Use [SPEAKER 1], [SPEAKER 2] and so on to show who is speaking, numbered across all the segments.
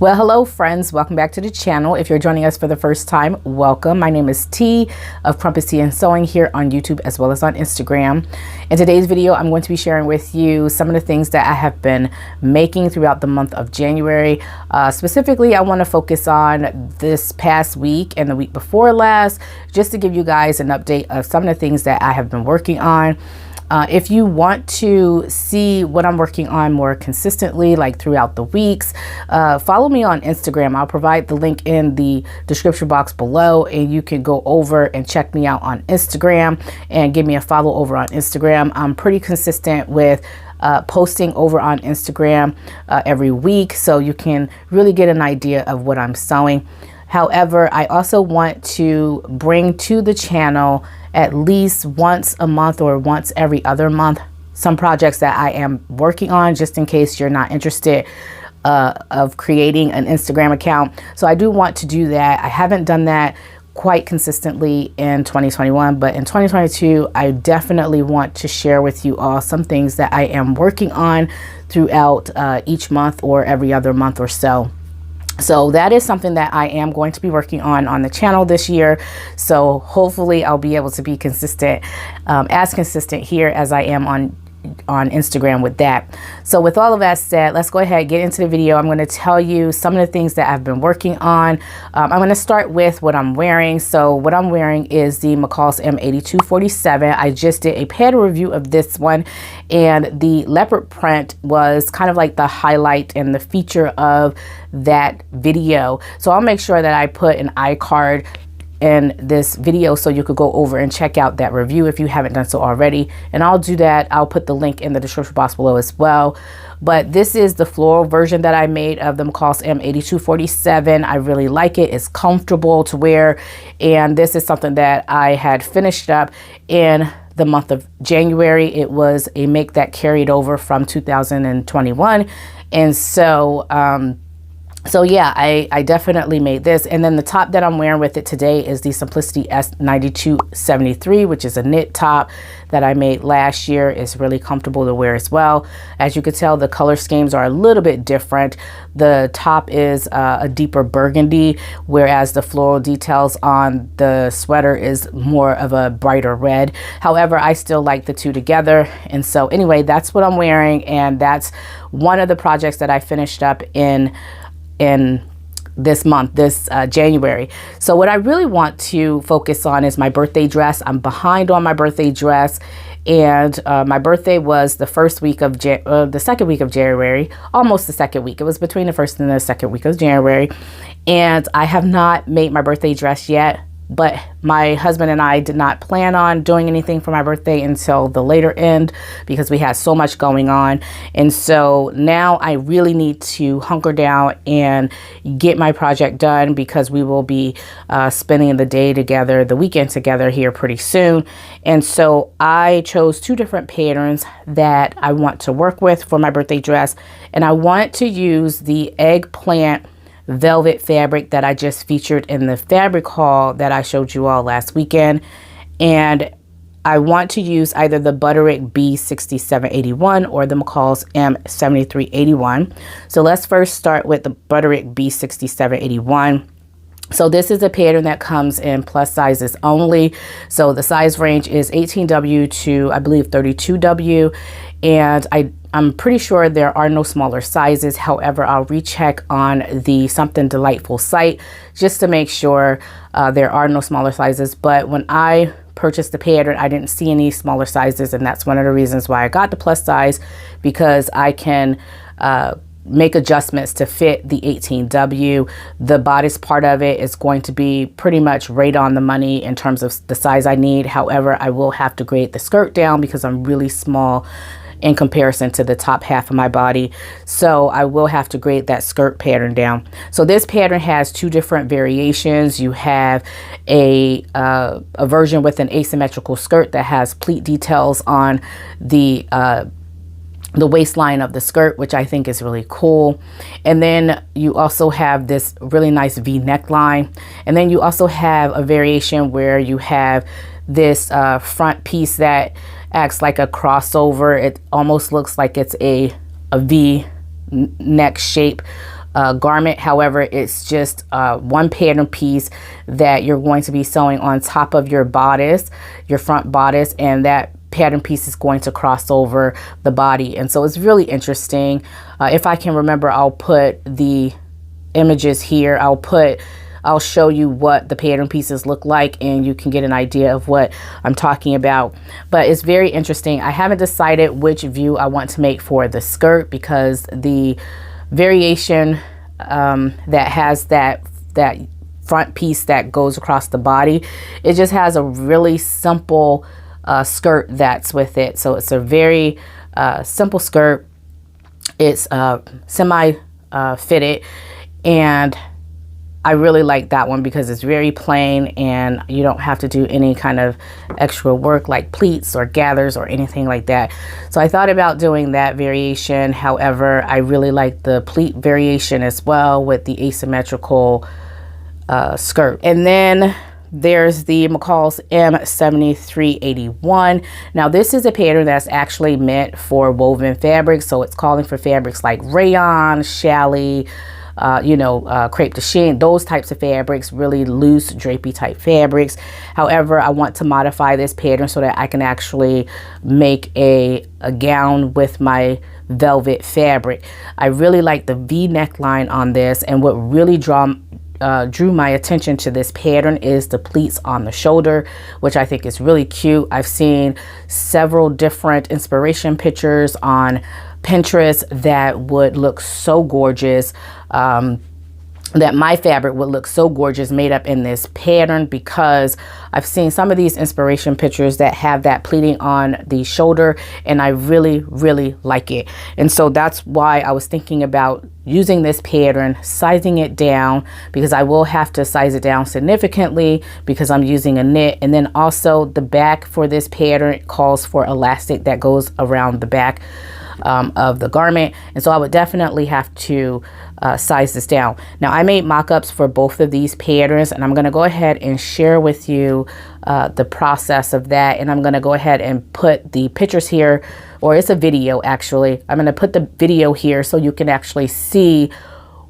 [SPEAKER 1] Well, hello friends, welcome back to the channel. If you're joining us for the first time, welcome. My name is T of Crumpets Tea and Sewing here on YouTube as well as on Instagram. In today's video, I'm going to be sharing with you some of the things that I have been making throughout the month of January. Specifically, I want to focus on this past week and the week before last, just to give you guys an update of some of the things that I have been working on. If you want to see what I'm working on more consistently, like throughout the weeks, follow me on Instagram. I'll provide the link in the description box below, and you can go over and check me out on Instagram and give me a follow over on Instagram. I'm pretty consistent with posting over on Instagram every week, so you can really get an idea of what I'm sewing. However, I also want to bring to the channel at least once a month or once every other month some projects that I am working on, just in case you're not interested of creating an Instagram account. So I do want to do that. I haven't done that quite consistently in 2021, but in 2022 I definitely want to share with you all some things that I am working on throughout each month or every other month or so. So that is something that I am going to be working on the channel this year. So hopefully I'll be able to be consistent, as consistent here as I am on Instagram with that. So with all of that said, let's go ahead and get into the video. I'm going to tell you some of the things that I've been working on. I'm going to start with what I'm wearing. So what I'm wearing is the McCall's M8247. I just did a pattern review of this one, and the leopard print was kind of like the highlight and the feature of that video. So I'll make sure that I put an iCard in this video so you could go over and check out that review if you haven't done so already, and I'll do that. I'll put the link in the description box below as well. But this is the floral version that I made of the McCall's M8247. I really like it. It's comfortable to wear, and this is something that I had finished up in the month of January. It was a make that carried over from 2021, and so yeah, I definitely made this. And then the top that I'm wearing with it today is the Simplicity S9273, which is a knit top that I made last year. It's really comfortable to wear as well. As you can tell, the color schemes are a little bit different. The top is a deeper burgundy, whereas the floral details on the sweater is more of a brighter red. However, I still like the two together. And so anyway, that's what I'm wearing, and that's one of the projects that I finished up in this month, this January. So what I really want to focus on is my birthday dress. I'm behind on my birthday dress, and my birthday was the first week of the second week of January, almost the second week. It was between the first and the second week of January, and I have not made my birthday dress yet. But my husband and I did not plan on doing anything for my birthday until the later end because we had so much going on. And so now I really need to hunker down and get my project done, because we will be spending the day together, the weekend together here pretty soon. And so I chose two different patterns that I want to work with for my birthday dress. And I want to use the eggplant velvet fabric that I just featured in the fabric haul that I showed you all last weekend, and I want to use either the Butterick B6781 or the McCall's M7381. So let's first start with the Butterick B6781. So this is a pattern that comes in plus sizes only. So the size range is 18W to, I believe, 32W. And I'm pretty sure there are no smaller sizes. However, I'll recheck on the Something Delightful site just to make sure there are no smaller sizes. But when I purchased the pattern, I didn't see any smaller sizes. And that's one of the reasons why I got the plus size, because I can make adjustments to fit the 18W. The bodice part of it is going to be pretty much right on the money in terms of the size I need. However, I will have to grade the skirt down because I'm really small in comparison to the top half of my body. So I will have to grade that skirt pattern down. So this pattern has two different variations. You have a version with an asymmetrical skirt that has pleat details on the waistline of the skirt, which I think is really cool. And then you also have this really nice V neckline. And then you also have a variation where you have this front piece that acts like a crossover. It almost looks like it's a V neck shape garment. However, it's just one pattern piece that you're going to be sewing on top of your bodice, your front bodice, and that pattern piece is going to cross over the body. And so it's really interesting. If I can remember, I'll put the images here. I'll show you what the pattern pieces look like, and you can get an idea of what I'm talking about. But it's very interesting. I haven't decided which view I want to make for the skirt, because the variation that has that front piece that goes across the body, it just has a really simple skirt that's with it. So it's a very simple skirt. It's semi fitted, and I really like that one because it's very plain and you don't have to do any kind of extra work like pleats or gathers or anything like that. So I thought about doing that variation. However, I really like the pleat variation as well with the asymmetrical skirt. And then there's the McCall's M7381. Now this is a pattern that's actually meant for woven fabrics. So it's calling for fabrics like rayon, challis, crepe de chine, those types of fabrics, really loose drapey type fabrics. However, I want to modify this pattern so that I can actually make a gown with my velvet fabric. I really like the V neckline on this, and what really drew my attention to this pattern is the pleats on the shoulder, which I think is really cute. I've seen several different inspiration pictures on Pinterest that would look so gorgeous, that my fabric would look so gorgeous made up in this pattern, because I've seen some of these inspiration pictures that have that pleating on the shoulder, and I really, really like it. And so that's why I was thinking about using this pattern, sizing it down, because I will have to size it down significantly because I'm using a knit. And then also the back for this pattern calls for elastic that goes around the back of the garment, and so I would definitely have to size this down. Now I made mock-ups for both of these patterns, and I'm going to go ahead and share with you the process of that, and I'm going to go ahead and put the pictures here, or it's a video actually. I'm going to put the video here so you can actually see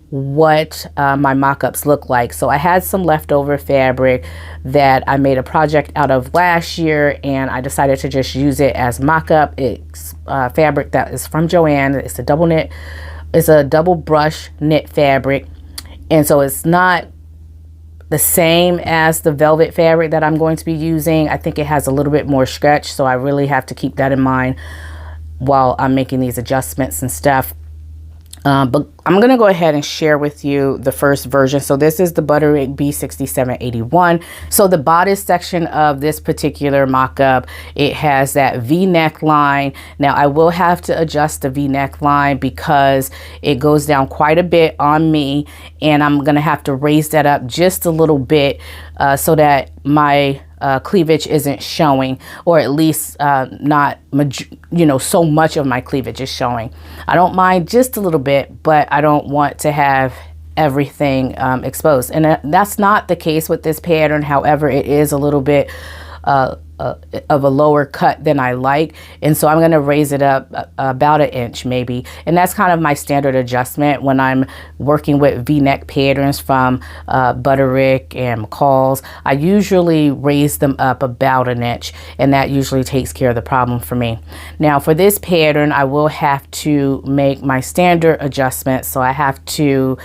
[SPEAKER 1] what my mock-ups look like. So I had some leftover fabric that I made a project out of last year, and I decided to just use it as mock-up. It's fabric that is from Joann. It's a double knit. It's a double brush knit fabric, and so it's not the same as the velvet fabric that I'm going to be using. I think it has a little bit more stretch, so I really have to keep that in mind while I'm making these adjustments and stuff. But I'm going to go ahead and share with you the first version. So this is the Butterick B6781. So the bodice section of this particular mock-up, it has that V neckline. Now I will have to adjust the V neckline because it goes down quite a bit on me, and I'm going to have to raise that up just a little bit so that my cleavage isn't showing, or at least not so much of my cleavage is showing. I don't mind just a little bit, but I don't want to have everything exposed, and that's not the case with this pattern. However, it is a little bit of a lower cut than I like, and so I'm going to raise it up about 1 inch maybe, and that's kind of my standard adjustment when I'm working with V-neck patterns from Butterick and McCall's. I usually raise them up about 1 inch, and that usually takes care of the problem for me. Now for this pattern, I will have to make my standard adjustment, so I have to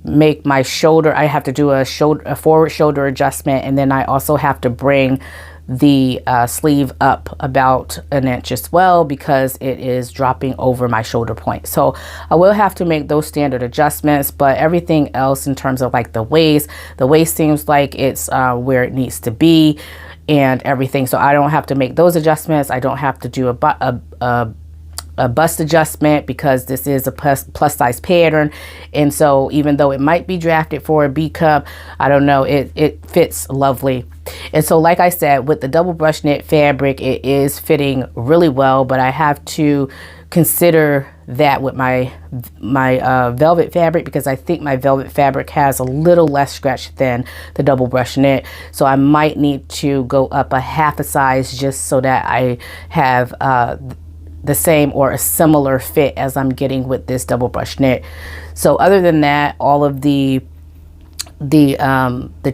[SPEAKER 1] make my shoulder, I have to do a forward shoulder adjustment, and then I also have to bring the sleeve up about 1 inch as well, because it is dropping over my shoulder point. So I will have to make those standard adjustments, but everything else in terms of like the waist seems like it's where it needs to be and everything. So I don't have to make those adjustments. I don't have to do a bust adjustment because this is a plus size pattern, and so even though it might be drafted for a B cup, I don't know, it fits lovely. And so like I said, with the double brush knit fabric, it is fitting really well, but I have to consider that with my velvet fabric, because I think my velvet fabric has a little less stretch than the double brush knit, so I might need to go up a half a size just so that I have the same or a similar fit as I'm getting with this double brush knit. So other than that, all of the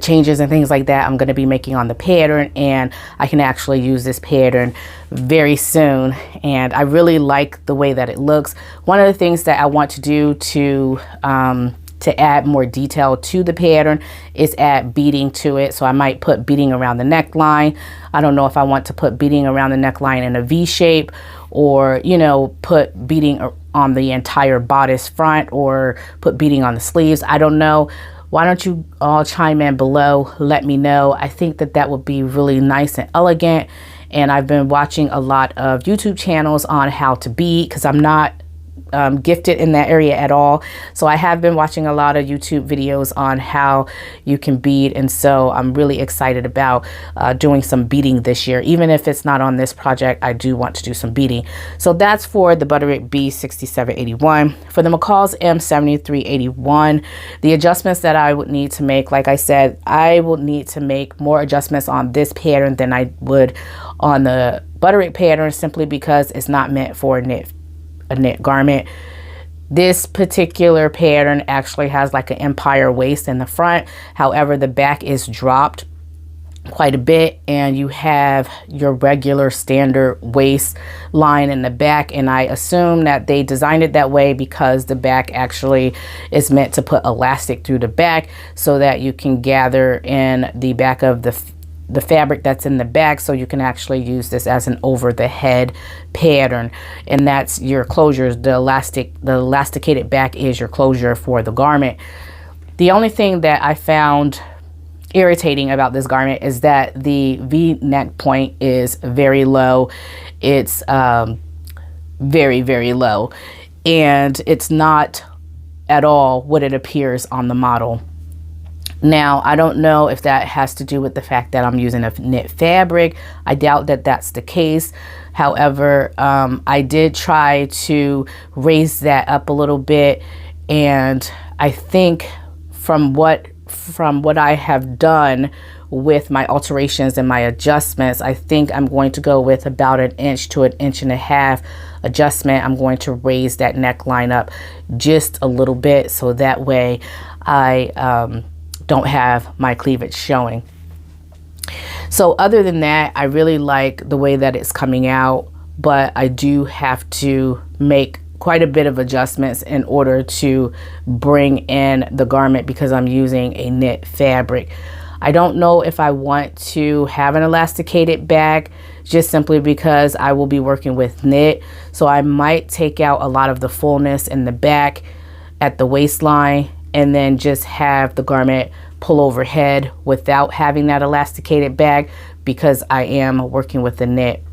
[SPEAKER 1] changes and things like that I'm going to be making on the pattern, and I can actually use this pattern very soon, and I really like the way that it looks. One of the things that I want to do to add more detail to the pattern is add beading to it. So I might put beading around the neckline. I don't know if I want to put beading around the neckline in a V shape, or, you know, put beading on the entire bodice front, or put beading on the sleeves. I don't know. Why don't you all chime in below? Let me know. I think that that would be really nice and elegant. And I've been watching a lot of YouTube channels on how to bead, because I'm not gifted in that area at all. So I have been watching a lot of YouTube videos on how you can bead, and so I'm really excited about doing some beading this year. Even if it's not on this project, I do want to do some beading. So that's for the Butterick B6781. For the McCall's M7381, the adjustments that I would need to make, like I said, I will need to make more adjustments on this pattern than I would on the Butterick pattern, simply because it's not meant for a knit garment. This particular pattern actually has like an empire waist in the front. However, the back is dropped quite a bit, and you have your regular standard waist line in the back, and I assume that they designed it that way because the back actually is meant to put elastic through the back so that you can gather in the back of the fabric that's in the back, so you can actually use this as an over the head pattern, and that's your closures. The elasticated back is your closure for the garment. The only thing that I found irritating about this garment is that the V-neck point is very low. It's very, very low, and it's not at all what it appears on the model. Now, I don't know if that has to do with the fact that I'm using a knit fabric. I doubt that that's the case. However, I did try to raise that up a little bit, and I think from what I have done with my alterations and my adjustments, I think I'm going to go with about 1 inch to 1.5 inch adjustment. I'm going to raise that neckline up just a little bit, so that way I don't have my cleavage showing. So other than that, I really like the way that it's coming out, but I do have to make quite a bit of adjustments in order to bring in the garment, because I'm using a knit fabric. I don't know if I want to have an elasticated back, just simply because I will be working with knit. So I might take out a lot of the fullness in the back at the waistline, and then just have the garment pull overhead without having that elasticated back, because I am working with the knit.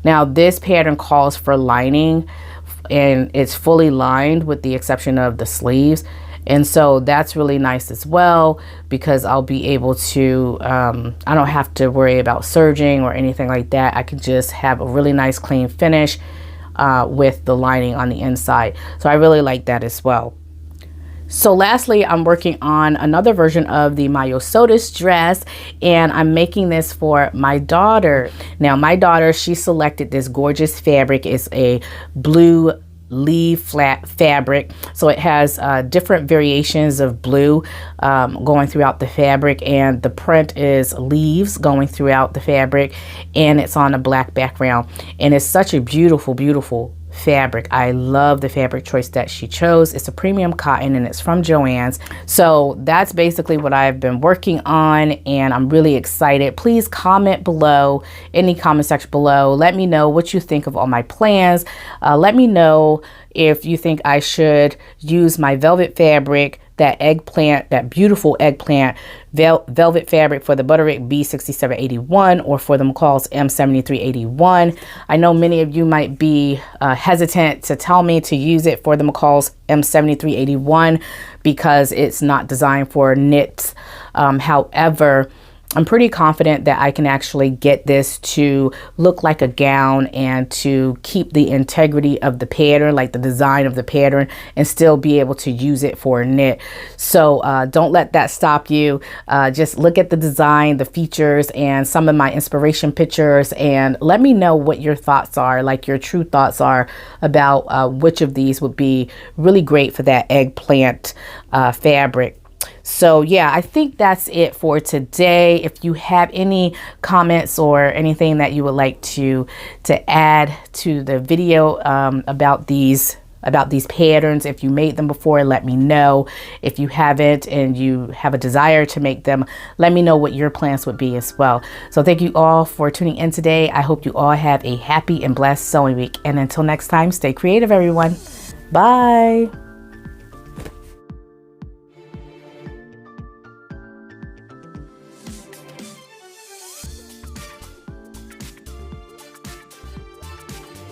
[SPEAKER 1] Now, this pattern calls for lining, and it's fully lined with the exception of the sleeves, and so that's really nice as well, because I'll be able to I don't have to worry about serging or anything like that. I can just have a really nice clean finish with the lining on the inside. So I really like that as well. So lastly, I'm working on another version of the Myosotis dress, and I'm making this for my daughter. Now, my daughter, she selected this gorgeous fabric. It's a blue leaf flat fabric, so it has different variations of blue going throughout the fabric, and the print is leaves going throughout the fabric, and it's on a black background, and it's such a beautiful, beautiful fabric. I love the fabric choice that she chose. It's a premium cotton, and it's from Joann's. So that's basically what I've been working on, and I'm really excited. Please comment below, in the comment section below. Let me know what you think of all my plans. Let me know if you think I should use my velvet fabric, that eggplant, that beautiful eggplant velvet fabric for the Butterick B6781 or for the McCall's M7381. I know many of you might be hesitant to tell me to use it for the McCall's M7381 because it's not designed for knits. However, I'm pretty confident that I can actually get this to look like a gown and to keep the integrity of the pattern, like the design of the pattern, and still be able to use it for a knit. So don't let that stop you. Just look at the design, the features, and some of my inspiration pictures, and let me know what your thoughts are, like your true thoughts are about which of these would be really great for that eggplant fabric. So yeah, I think that's it for today. If you have any comments or anything that you would like to add to the video about these patterns, if you made them before, let me know. If you haven't and you have a desire to make them, let me know what your plans would be as well. So thank you all for tuning in today. I hope you all have a happy and blessed sewing week. And until next time, stay creative, everyone. Bye.